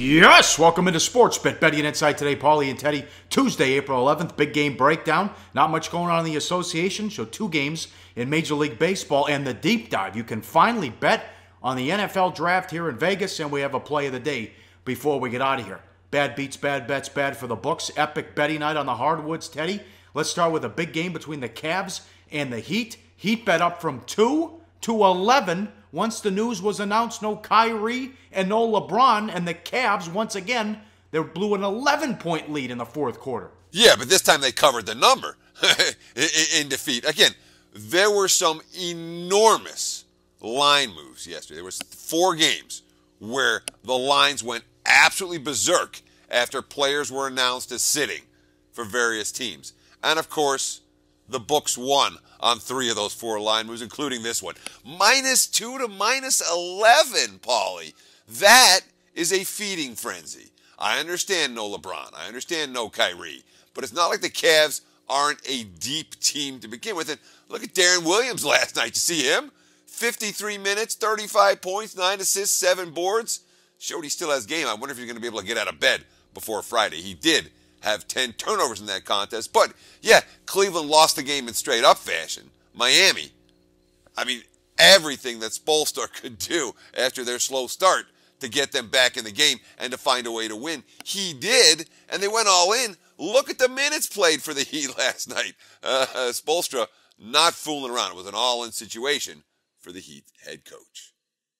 Yes, welcome into Sports Bet Betting Insight today. Pauly and Teddy Tuesday, April 11th. Big game breakdown. Not much going on in the association. Show two games in Major League Baseball and the deep dive. You can finally bet on the NFL draft here in Vegas, and we have a play of the day before we get out of here. Bad beats, bad bets, bad for the books. Epic betting night on the hardwoods, Teddy. Let's start with a big game between the Cavs and the Heat. Heat bet up from 2 to 11 once the news was announced. No Kyrie and no LeBron, and the Cavs, once again, they blew an 11-point lead in the fourth quarter. Yeah, but this time they covered the number in defeat. Again, there were some enormous line moves yesterday. There was 4 games where the lines went absolutely berserk after players were announced as sitting for various teams. And, of course, the books won on 3 of those 4 line moves, including this one. -2 to -11, Pauly. That is a feeding frenzy. I understand no LeBron. I understand no Kyrie. But it's not like the Cavs aren't a deep team to begin with. And look at Darren Williams last night. You see him? 53 minutes, 35 points, 9 assists, 7 boards. Showed he still has game. I wonder if he's going to be able to get out of bed before Friday. He did have 10 turnovers in that contest. But, yeah, Cleveland lost the game in straight-up fashion. Miami, I mean, everything that Spoelstra could do after their slow start to get them back in the game and to find a way to win, he did, and they went all in. Look at the minutes played for the Heat last night. Spoelstra not fooling around. It was an all-in situation for the Heat head coach.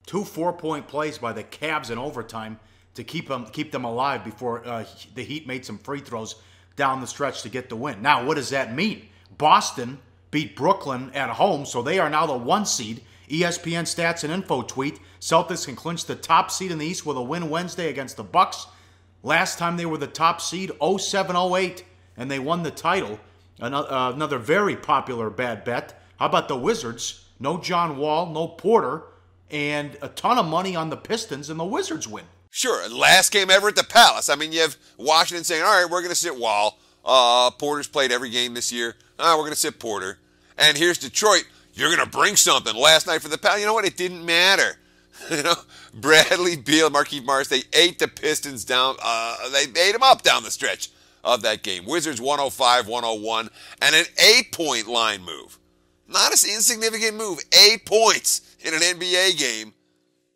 2 4-point plays by the Cavs in overtime to keep them alive before the Heat made some free throws down the stretch to get the win. Now, what does that mean? Boston beat Brooklyn at home, so they are now the 1 seed. ESPN Stats and Info tweet, Celtics can clinch the top seed in the East with a win Wednesday against the Bucks. Last time they were the top seed, 07-08, and they won the title. Another very popular bad bet. How about the Wizards? No John Wall, no Porter, and a ton of money on the Pistons, and the Wizards win. Sure, last game ever at the Palace. I mean, you have Washington saying, all right, we're going to sit Wall. Porter's played every game this year. We're going to sit Porter. And here's Detroit. You're going to bring something last night for the Palace. You know what? It didn't matter. Bradley Beal, Markieff Morris, they ate the Pistons down. They ate them up down the stretch of that game. Wizards 105-101, and an 8-point line move. Not an insignificant move. 8 points in an NBA game,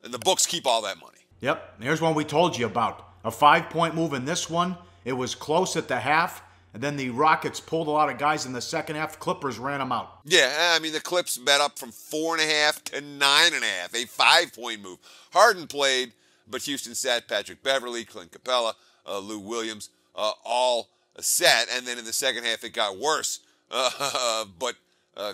and the books keep all that money. Yep, here's one we told you about. A 5-point move in this one. It was close at the half, and then the Rockets pulled a lot of guys in the second half. Clippers ran them out. Yeah, I mean, the Clips bet up from 4.5 to 9.5, a 5-point move. Harden played, but Houston sat Patrick Beverley, Clint Capella, Lou Williams, all sat, and then in the second half it got worse. But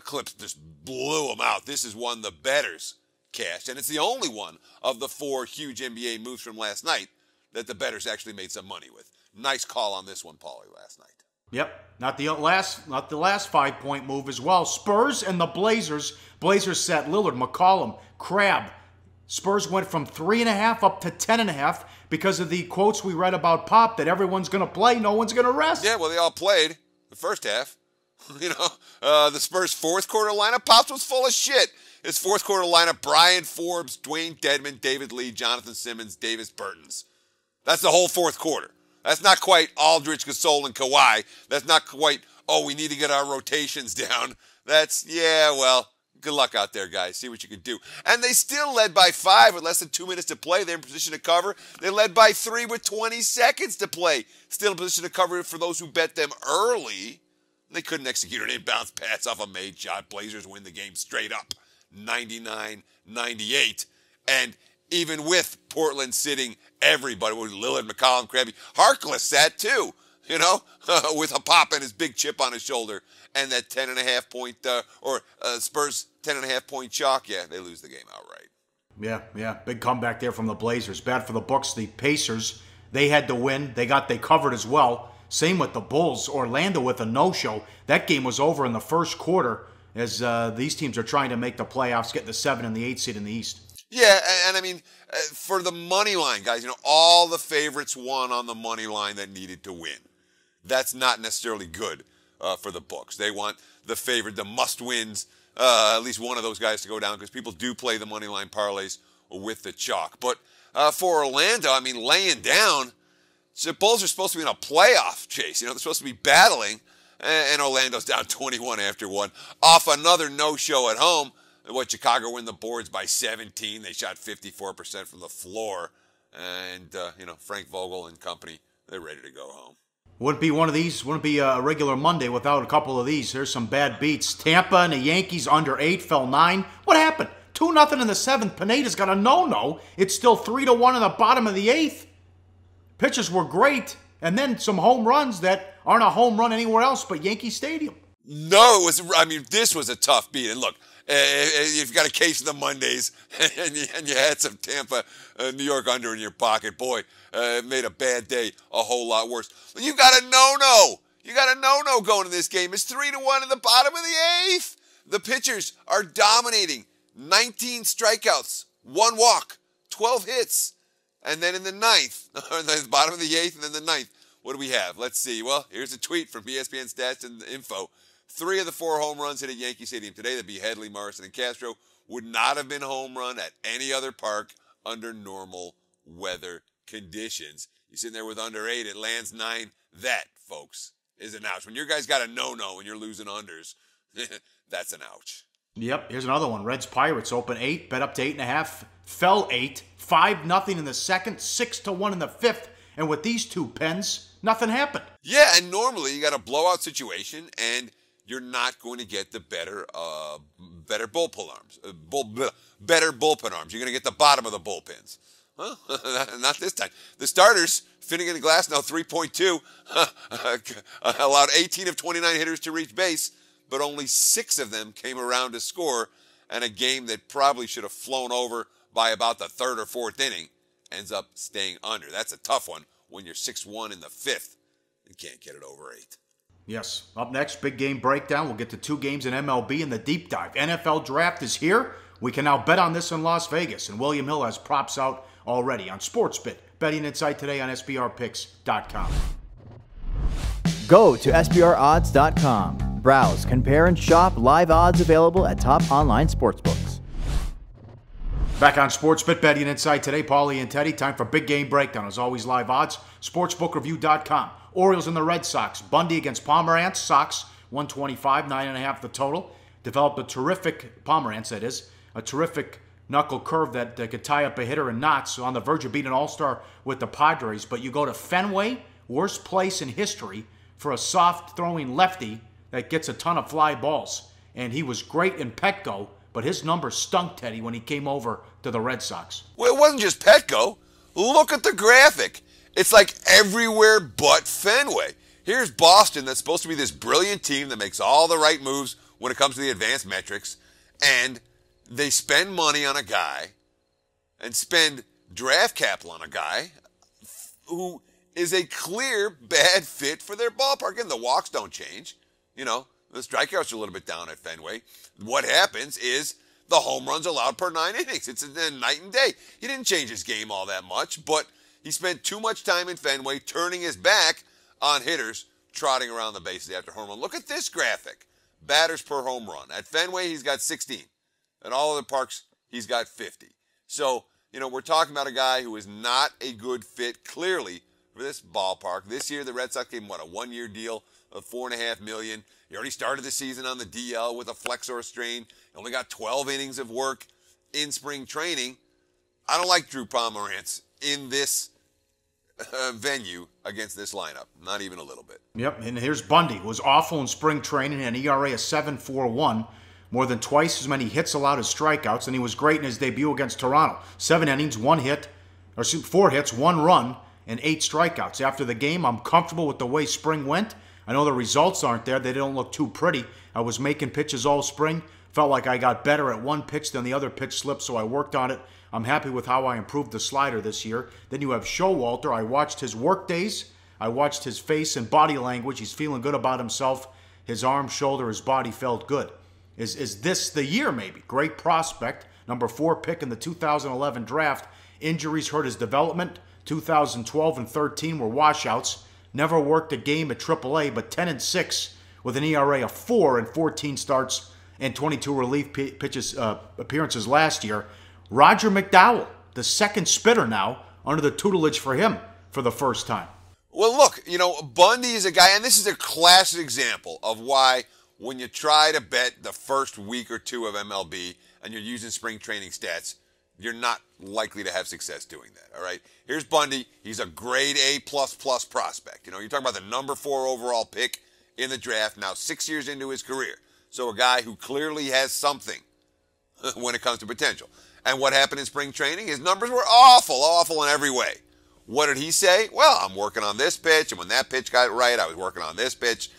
Clips just blew them out. This is one the bettors cashed, and it's the only one of the 4 huge NBA moves from last night that the bettors actually made some money with. Nice call on this one, Pauly, last night. Yep, not the last 5-point move as well. Spurs and the Blazers. Blazers sat Lillard, McCollum, Crabbe. Spurs went from 3.5 up to 10.5 because of the quotes we read about Pop that everyone's going to play, no one's going to rest. Yeah, well, they all played the first half. The Spurs' fourth quarter lineup, Pops was full of shit. His fourth quarter lineup, Brian Forbes, Dwayne Dedmon, David Lee, Jonathan Simmons, Davis Bertans. That's the whole fourth quarter. That's not quite Aldridge, Gasol, and Kawhi. That's not quite, we need to get our rotations down. That's, yeah, well, good luck out there, guys. See what you can do. And they still led by 5 with less than 2 minutes to play. They're in position to cover. They led by 3 with 20 seconds to play. Still in position to cover for those who bet them early. They couldn't execute an inbounds pass off a made shot. Blazers win the game straight up, 99-98. And even with Portland sitting everybody, with Lillard, McCollum, Crabbe, Harkless sat too, with a Pop and his big chip on his shoulder, and that 10.5-point, Spurs 10.5-point chalk. Yeah, they lose the game outright. Yeah, big comeback there from the Blazers. Bad for the Bucks. The Pacers, they had to win. They covered as well. Same with the Bulls. Orlando with a no-show. That game was over in the first quarter as these teams are trying to make the playoffs, get the 7 and the 8 seed in the East. Yeah, and I mean, for the money line, guys, all the favorites won on the money line that needed to win. That's not necessarily good for the books. They want the favorite, the must-wins, at least one of those guys to go down because people do play the money line parlays with the chalk. But for Orlando, I mean, laying down, the Bulls are supposed to be in a playoff chase. You know, they're supposed to be battling, and Orlando's down 21 after one off another no-show at home. What, Chicago win the boards by 17. They shot 54% from the floor. And, Frank Vogel and company, they're ready to go home. Wouldn't be one of these, wouldn't be a regular Monday without a couple of these. Here's some bad beats. Tampa and the Yankees under 8, fell 9. What happened? 2-0 in the 7th. Pineda's got a no-no. It's still 3-1 in the bottom of the 8th. Pitches were great. And then some home runs that aren't a home run anywhere else but Yankee Stadium. No, this was a tough beat. And look, you've got a case of the Mondays, and you had some Tampa, New York under in your pocket. Boy, it made a bad day a whole lot worse. You've got a no-no. You got a no-no going in this game. It's 3-1 in the bottom of the 8th. The pitchers are dominating. 19 strikeouts, 1 walk, 12 hits. And then in the 9th, or the bottom of the 8th and then the 9th, what do we have? Let's see. Well, here's a tweet from ESPN Stats and Info. 3 of the 4 home runs hit at Yankee Stadium today. That'd be Headley, Morrison, and Castro. Would not have been a home run at any other park under normal weather conditions. You're sitting there with under 8. It lands 9. That, folks, is an ouch. When your guy's got a no-no and you're losing unders, that's an ouch. Yep, here's another one. Reds-Pirates open 8, bet up to 8.5, fell 8, 5-0 in the 2nd, 6-1 in the 5th, and with these two pens, nothing happened. Yeah, and normally you got a blowout situation, and you're not going to get the better bullpen arms. Better bullpen arms. You're going to get the bottom of the bullpens. Well, not this time. The starters, Finnegan and Glasnow, 3.2, allowed 18 of 29 hitters to reach base, but only 6 of them came around to score, and a game that probably should have flown over by about the 3rd or 4th inning ends up staying under. That's a tough one when you're 6-1 in the 5th and can't get it over 8. Yes. Up next, big game breakdown. We'll get to 2 games in MLB in the deep dive. NFL draft is here. We can now bet on this in Las Vegas, and William Hill has props out already on SportsBit. Betting insight today on SBRpicks.com. Go to SBRodds.com. Browse, compare, and shop live odds available at top online sportsbooks. Back on SportsBit, betting insight today, Pauly and Teddy. Time for big game breakdown. As always, live odds, sportsbookreview.com. Orioles and the Red Sox. Bundy against Pomerantz. Sox, 125, 9.5 the total. Developed a terrific, Pomerantz that is, a terrific knuckle curve that could tie up a hitter in knots. So on the verge of being an all-star with the Padres. But you go to Fenway, worst place in history for a soft-throwing lefty that gets a ton of fly balls. And he was great in Petco, but his numbers stunk, Teddy, when he came over to the Red Sox. Well, it wasn't just Petco. Look at the graphic. It's like everywhere but Fenway. Here's Boston, that's supposed to be this brilliant team that makes all the right moves when it comes to the advanced metrics, and they spend money on a guy and spend draft capital on a guy who is a clear bad fit for their ballpark. And the walks don't change. You know, the strikeouts are a little bit down at Fenway. What happens is the home runs allowed per 9 innings. It's a night and day. He didn't change his game all that much, but he spent too much time in Fenway turning his back on hitters trotting around the bases after home run. Look at this graphic. Batters per home run. At Fenway, he's got 16. At all other parks, he's got 50. So, we're talking about a guy who is not a good fit, clearly, for this ballpark. This year, the Red Sox gave him, a 1-year deal of $4.5 million. He already started the season on the DL with a flexor strain. He only got 12 innings of work in spring training. I don't like Drew Pomerantz in this venue against this lineup. Not even a little bit. Yep, and here's Bundy, who was awful in spring training, an ERA of 7.41, more than twice as many hits allowed as strikeouts, and he was great in his debut against Toronto. 7 innings, 4 hits, 1 run, and 8 strikeouts. After the game, I'm comfortable with the way spring went. I know the results aren't there. They don't look too pretty. I was making pitches all spring. Felt like I got better at one pitch than the other pitch slipped, so I worked on it. I'm happy with how I improved the slider this year. Then you have Showalter. I watched his work days. I watched his face and body language. He's feeling good about himself. His arm, shoulder, his body felt good. Is this the year maybe? Great prospect. Number 4 pick in the 2011 draft. Injuries hurt his development. 2012 and 13 were washouts. Never worked a game at AAA, but 10-6 with an ERA of 4 and 14 starts and 22 relief appearances last year. Roger McDowell, the second spitter now, under the tutelage for him for the first time. Well, look, Bundy is a guy, and this is a classic example of why when you try to bet the first week or two of MLB and you're using spring training stats, you're not likely to have success doing that, all right? Here's Bundy. He's a grade A++ prospect. You're talking about the number 4 overall pick in the draft, now 6 years into his career. So a guy who clearly has something when it comes to potential. And what happened in spring training? His numbers were awful in every way. What did he say? Well, I'm working on this pitch, and when that pitch got right, I was working on this pitch.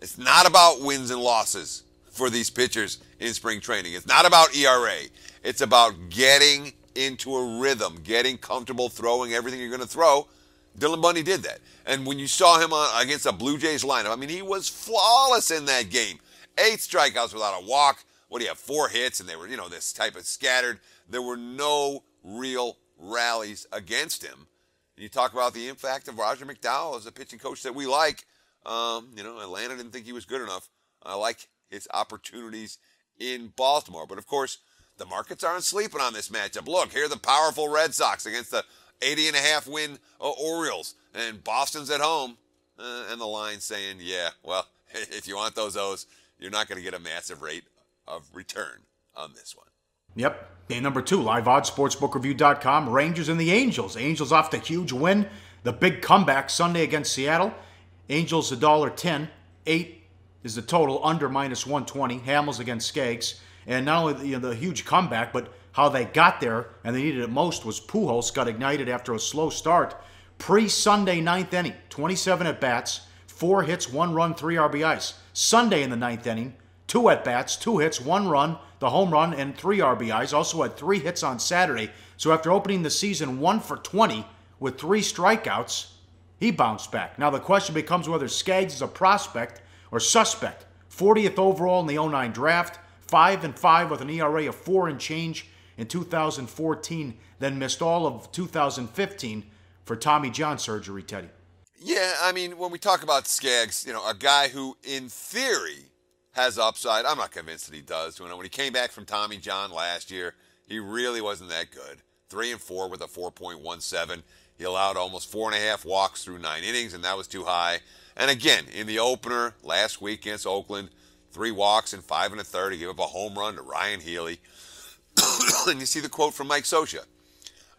It's not about wins and losses for these pitchers in spring training. It's not about ERA. It's about getting into a rhythm, getting comfortable throwing everything you're going to throw. Dylan Bundy did that. And when you saw him against the Blue Jays lineup, I mean, he was flawless in that game. 8 strikeouts without a walk. What do you have, 4 hits, and they were, this type of scattered. There were no real rallies against him. You talk about the impact of Roger McDowell as a pitching coach that we like. Atlanta didn't think he was good enough. I like his opportunities in Baltimore. But, of course, the markets aren't sleeping on this matchup. Look, here are the powerful Red Sox against the 80.5 win Orioles. And Boston's at home. And the line saying, yeah, well, if you want those O's, you're not going to get a massive rate of return on this one. Yep. Game number 2, live odds, sportsbookreview.com. Rangers and the Angels. Angels off the huge win. The big comeback Sunday against Seattle. Angels $1.10. 8 is the total, under -120. Hamels against Skaggs. And not only the huge comeback, but how they got there, and they needed it most, was Pujols got ignited after a slow start. Pre-Sunday 9th inning, 27 at-bats, 4 hits, 1 run, 3 RBIs. Sunday in the 9th inning, 2 at-bats, 2 hits, 1 run, the home run, and 3 RBIs. Also had 3 hits on Saturday. So after opening the season 1 for 20 with 3 strikeouts, he bounced back. Now the question becomes whether Skaggs is a prospect or suspect. 40th overall in the 09 draft, 5-5 with an ERA of 4 and change in 2014, then missed all of 2015 for Tommy John surgery, Teddy. Yeah, I mean, when we talk about Skaggs, a guy who, in theory, has upside. I'm not convinced that he does. When he came back from Tommy John last year, he really wasn't that good. 3-4 with a 4.17. He allowed almost 4.5 walks through 9 innings, and that was too high. And again, in the opener last week against Oakland, 3 walks in 5 1/3. He gave up a home run to Ryan Healy. And you see the quote from Mike Scioscia.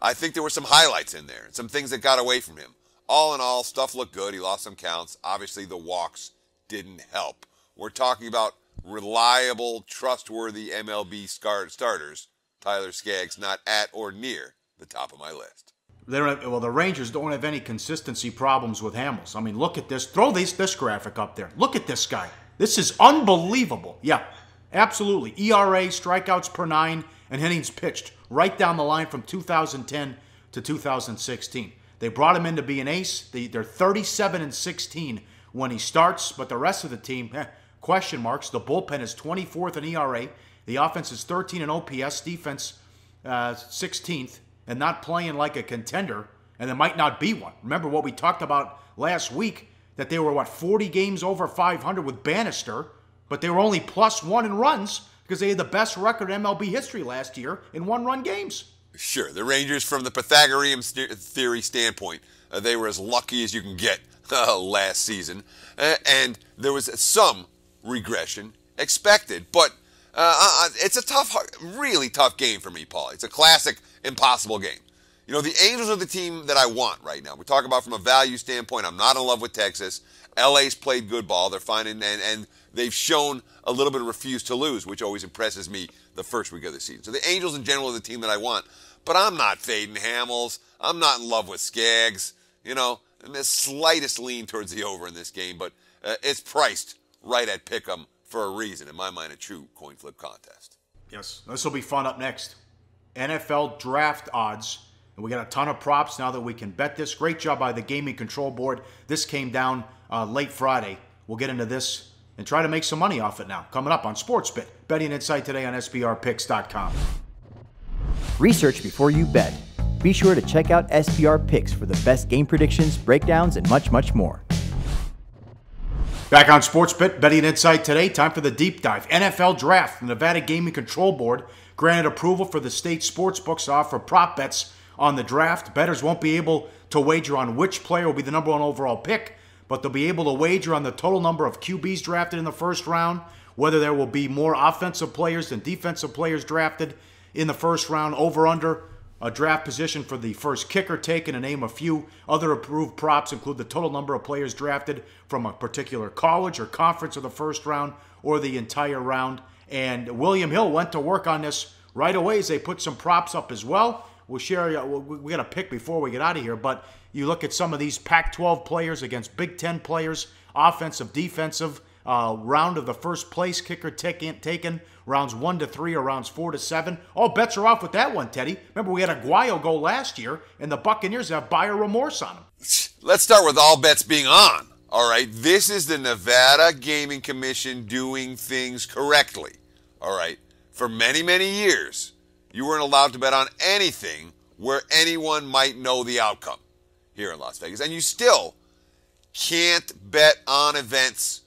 I think there were some highlights in there, some things that got away from him. All in all, stuff looked good. He lost some counts. Obviously, the walks didn't help. We're talking about reliable, trustworthy MLB starters. Tyler Skaggs not at or near the top of my list. The Rangers don't have any consistency problems with Hamels. I mean, look at this. Throw this graphic up there. Look at this guy. This is unbelievable. Yeah, absolutely. ERA, strikeouts per 9, and innings pitched right down the line from 2010 to 2016. They brought him in to be an ace. They're 37-16 when he starts, but the rest of the team, question marks. The bullpen is 24th in ERA. The offense is 13 in OPS. Defense 16th, and not playing like a contender, and there might not be one. Remember what we talked about last week, that they were, 40 games over 500 with Bannister, but they were only +1 in runs because they had the best record in MLB history last year in 1-run games. Sure, the Rangers, from the Pythagorean theory standpoint, they were as lucky as you can get last season, and there was some regression expected, but it's a really tough game for me, Paul. It's a classic impossible game. The Angels are the team that I want right now. We're talking about from a value standpoint. I'm not in love with Texas. LA's played good ball. They're finding, and they've shown a little bit of refuse to lose, which always impresses me the first week of the season. So the Angels in general are the team that I want. But I'm not fading Hamels. I'm not in love with Skaggs. And the slightest lean towards the over in this game, but it's priced right at pick'em for a reason. In my mind, a true coin flip contest. Yes, this will be fun up next. NFL draft odds. And we got a ton of props now that we can bet this. Great job by the Gaming Control Board. This came down late Friday. We'll get into this and try to make some money off it now. Coming up on SportsBit. Betting Insight today on SBRPicks.com. Research before you bet. Be sure to check out SBR Picks for the best game predictions, breakdowns, and much, much more. Back on Sportsbet, Betting and Insight today. Time for the deep dive. NFL Draft. The Nevada Gaming Control Board granted approval for the state sports books to offer prop bets on the draft. Bettors won't be able to wager on which player will be the number one overall pick, but they'll be able to wager on the total number of QBs drafted in the first round, whether there will be more offensive players than defensive players drafted in the first round, over/under a draft position for the first kicker taken, to name a few. Other approved props include the total number of players drafted from a particular college or conference of the first round or the entire round. And William Hill went to work on this right away as they put some props up as well. We'll share, we got to pick before we get out of here, but you look at some of these Pac-12 players against Big Ten players, offensive, defensive, round of the first place kicker taken, rounds 1 to 3 or rounds 4 to 7. All bets are off with that one, Teddy. Remember, we had Aguayo go last year, and the Buccaneers have buyer remorse on him. Let's start with all bets being on. All right, this is the Nevada Gaming Commission doing things correctly. All right, for many, many years, you weren't allowed to bet on anything where anyone might know the outcome here in Las Vegas. And you still can't bet on events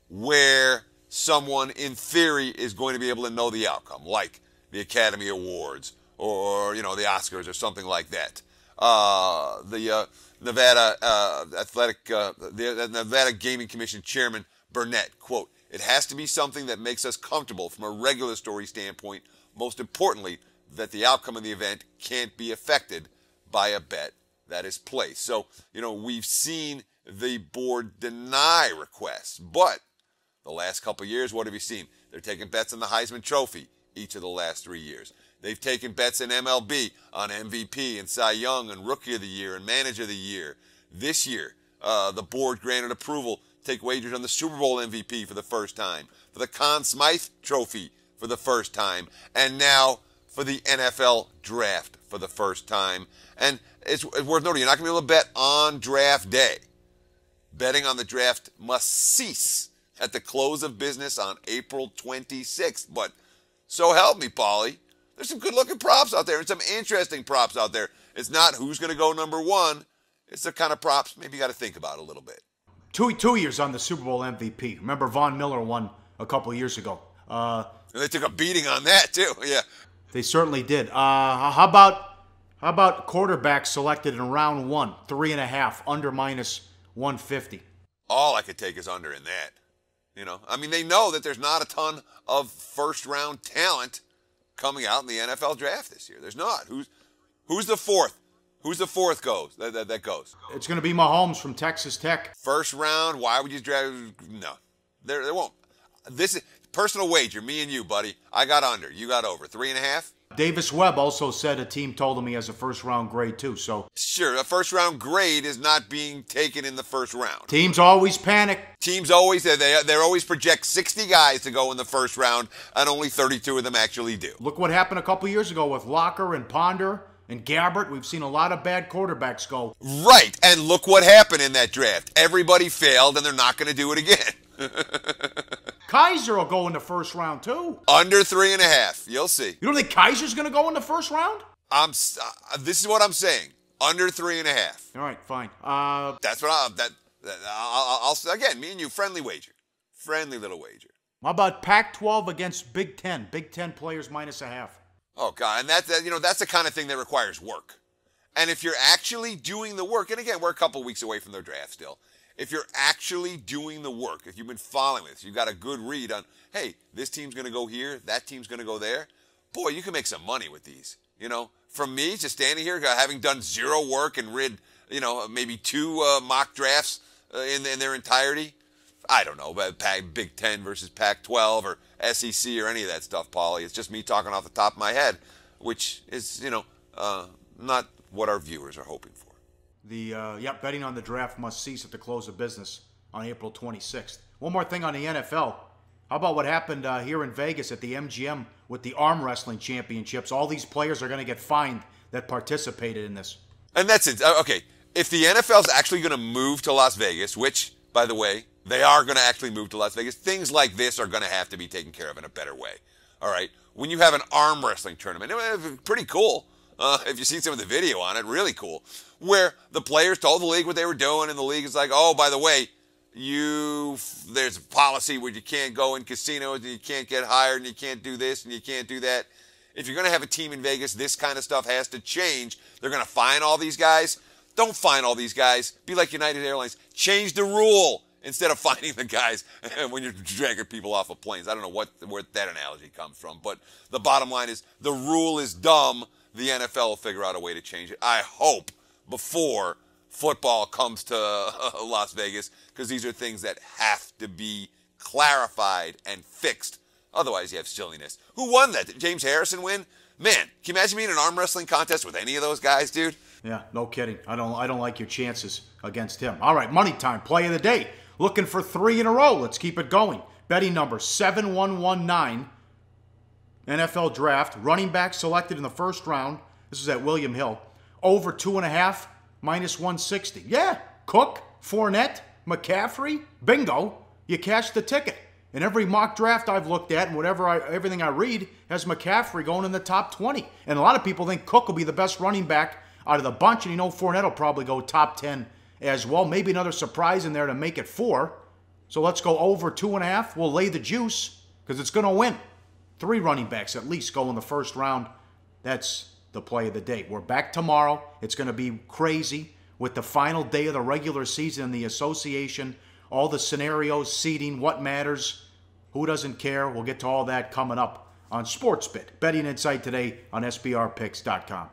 where someone, in theory, is going to be able to know the outcome, like the Academy Awards or the Oscars or something like that. The Nevada Gaming Commission Chairman Burnett, quote, "It has to be something that makes us comfortable from a regulatory standpoint. Most importantly, that the outcome of the event can't be affected by a bet that is placed." So, we've seen the board deny requests, but the last couple of years, what have you seen? They're taking bets on the Heisman Trophy each of the last 3 years. They've taken bets in MLB on MVP and Cy Young and Rookie of the Year and Manager of the Year. This year, the board granted approval to take wagers on the Super Bowl MVP for the first time, for the Conn Smythe Trophy for the first time, and now for the NFL Draft for the first time. And it's worth noting, you're not going to be able to bet on draft day. Betting on the draft must cease at the close of business on April 26th. But so help me, Pauly, there's some good-looking props out there and some interesting props out there. It's not who's going to go number one. It's the kind of props maybe you got to think about a little bit. Two years on the Super Bowl MVP. Remember, Von Miller won a couple of years ago. And they took a beating on that, too. Yeah. They certainly did. How about quarterbacks selected in round 1, 3.5, under -150? All I could take is under in that. They know that there's not a ton of first-round talent coming out in the NFL draft this year. There's not. Who's the fourth? Who's the fourth that goes? It's going to be Mahomes from Texas Tech. First round, why would you draft? No. There won't. This is personal wager, me and you, buddy. I got under. You got over. 3.5? Davis Webb also said a team told him he has a first-round grade, too. So sure, a first-round grade is not being taken in the first round. Teams always panic. Teams always, they always project 60 guys to go in the first round, and only 32 of them actually do. Look what happened a couple years ago with Locker and Ponder and Gabbert. We've seen a lot of bad quarterbacks go. Right, and look what happened in that draft. Everybody failed, and they're not going to do it again. Kaiser will go in the first round, too. Under 3.5. You'll see. You don't think Kaiser's going to go in the first round? This is what I'm saying. Under 3.5. All right, fine. That's what I'll again, me and you, friendly wager. Friendly little wager. How about Pac-12 against Big Ten? Big Ten players -0.5. Oh, God. And that's the kind of thing that requires work. And if you're actually doing the work, and again, we're a couple weeks away from the draft still. If you're actually doing the work, if you've been following this, you've got a good read on, hey, this team's going to go here, that team's going to go there. Boy, you can make some money with these. From me, just standing here, having done zero work and read, maybe 2 mock drafts in their entirety. I don't know about Big Ten versus Pac-12 or SEC or any of that stuff, Pauly. It's just me talking off the top of my head, which is, not what our viewers are hoping for. Betting on the draft must cease at the close of business on April 26th. One more thing on the NFL. How about what happened here in Vegas at the MGM with the arm wrestling championships? All these players are going to get fined that participated in this. And that's it. Okay, if the NFL's actually going to move to Las Vegas, which, by the way, they are going to actually move to Las Vegas, things like this are going to have to be taken care of in a better way. All right? When you have an arm wrestling tournament, it's pretty cool. If you've seen some of the video on it, really cool. Where the players told the league what they were doing, and the league is like, oh, by the way, there's a policy where you can't go in casinos and you can't get hired and you can't do this and you can't do that. If you're going to have a team in Vegas, this kind of stuff has to change. They're going to fine all these guys. Don't fine all these guys. Be like United Airlines. Change the rule instead of fining the guys when you're dragging people off of planes. I don't know where that analogy comes from, but the bottom line is the rule is dumb. The NFL will figure out a way to change it. I hope before football comes to Las Vegas, because these are things that have to be clarified and fixed. Otherwise, you have silliness. Who won that? Did James Harrison win? Man, can you imagine me in an arm wrestling contest with any of those guys, dude? Yeah, no kidding. I don't like your chances against him. All right, money time. Play of the day. Looking for 3 in a row. Let's keep it going. Betting number 7119. NFL draft. Running back selected in the first round. This is at William Hill. Over 2.5, minus 160. Yeah, Cook, Fournette, McCaffrey. Bingo. You cashed the ticket. And every mock draft I've looked at and everything I read has McCaffrey going in the top 20. And a lot of people think Cook will be the best running back out of the bunch. And you know Fournette will probably go top 10 as well. Maybe another surprise in there to make it 4. So let's go over 2.5. We'll lay the juice because it's going to win. 3 running backs at least go in the first round. That's the play of the day. We're back tomorrow. It's going to be crazy with the final day of the regular season in the association. All the scenarios, seeding, what matters, who doesn't care. We'll get to all that coming up on SportsBit. Betting Insight today on SBRPicks.com.